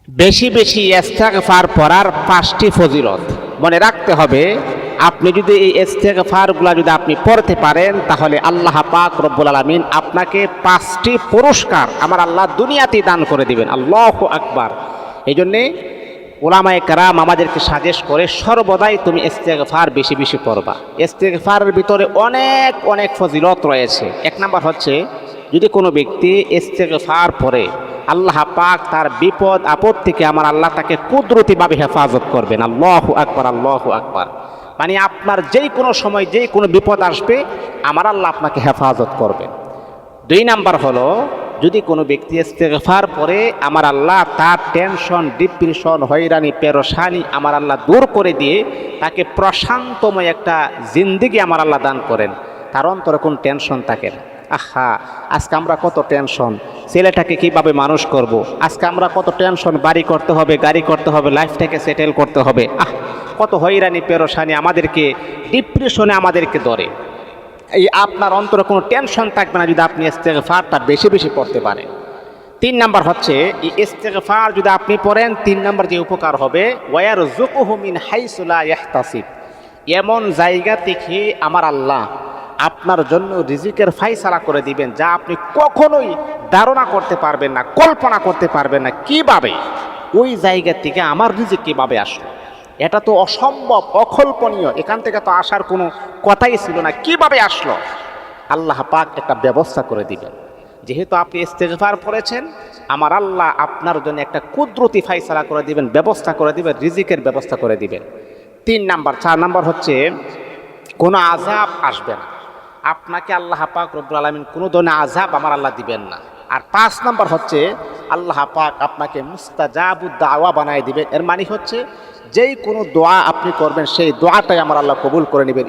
বেশি বেশি ইস্তেগফার পড়ার 5টি ফজিলত মনে রাখতে হবে। আপনি যদি এই ইস্তেগফারগুলো যদি আপনি পড়তে পারেন, তাহলে আল্লাহ পাক রব্বুল আলামিন আপনাকে 5টি পুরস্কার আমার আল্লাহ দুনিয়াতেই দান করে দিবেন। আল্লাহু আকবার। এই জন্যে উলামায়ে কেরাম আমাদেরকে সাজেস্ট করে সর্বদাই তুমি ইস্তেগফার বেশি বেশি পড়বা। ইস্তেগফারের ভিতরে অনেক অনেক ফজিলত রয়েছে। এক নাম্বার হচ্ছে, যদি কোনো ব্যক্তি ইস্তেগফার পড়ে, আল্লাহ পাক তার বিপদ আপদ থেকে আমার আল্লাহ তাকে কুদরতিভাবে হেফাজত করবেন। আল্লাহু আকবার, আল্লাহু আকবার। মানে আপনার যেই কোনো সময় যেই কোনো বিপদ আসবে, আমার আল্লাহ আপনাকে হেফাজত করবেন। 2 নাম্বার হলো, যদি কোনো ব্যক্তি ইস্তেগফার পড়ে, আমার আল্লাহ তার টেনশন, ডিপ্রেশন, হয়রানি, পেরেশানি আমার আল্লাহ দূর করে দিয়ে তাকে প্রশান্তময় একটা জিন্দেগি আমার আল্লাহ দান করেন। তার অন্তরে কোনো টেনশন থাকে না। আহা, আজকে আমরা কত টেনশন, ছেলেটাকে কিভাবে মানুষ করব। আজকে আমরা কত টেনশন, বাড়ি করতে হবে, গাড়ি করতে হবে, লাইফটাকে সেটেল করতে হবে। কত হয়রানি পেরেশানি আমাদেরকে, ডিপ্রেশনে আমাদেরকে ধরে। এই আপনার অন্তরে কোনো টেনশন থাকবে না যদি আপনি ইস্তেগফারটা বেশি বেশি পড়তে পারেন। 3 নাম্বার হচ্ছে, এই ইস্তেগফার যদি আপনি পড়েন, 3 নাম্বার যে উপকার হবে, ওয়ারযুকুহু মিন হাইসু লা ইয়াহতাসিব। এমন জায়গা থেকে আমার আল্লাহ আপনার জন্য রিজিকের ফায়সালা করে দিবেন, যা আপনি কখনোই ধারণা করতে পারবেন না, কল্পনা করতে পারবেন না। কিভাবে ওই জায়গা থেকে আমার রিজিক কিভাবে আসলো, এটা তো অসম্ভব, অকল্পনীয়। এখান থেকে তো আসার কোনো কথাই ছিল না। কিভাবে আসলো? আল্লাহ পাক একটা ব্যবস্থা করে দিবেন। যেহেতু আপনি ইস্তেগফার পড়েছেন, আমার আল্লাহ আপনার জন্য একটা কুদরতি ফায়সালা করে দিবেন, ব্যবস্থা করে দিবেন, রিজিকের ব্যবস্থা করে দিবেন। 3 নাম্বার। 4 নাম্বার হচ্ছে, কোনো আযাব আসবে না আপনাকে। আল্লাহ পাক রব্বুল আলামিন কোনো ধরনের আযাব আমার আল্লাহ দিবেন না। আর 5 নাম্বার হচ্ছে, আল্লাহ পাক আপনাকে মুস্তাজাবুদ দাওয়া বানায় দিবেন। এর মানে হচ্ছে, যেই কোনো দোয়া আপনি করবেন, সেই দোয়াটাই আমার আল্লাহ কবুল করে নেবেন।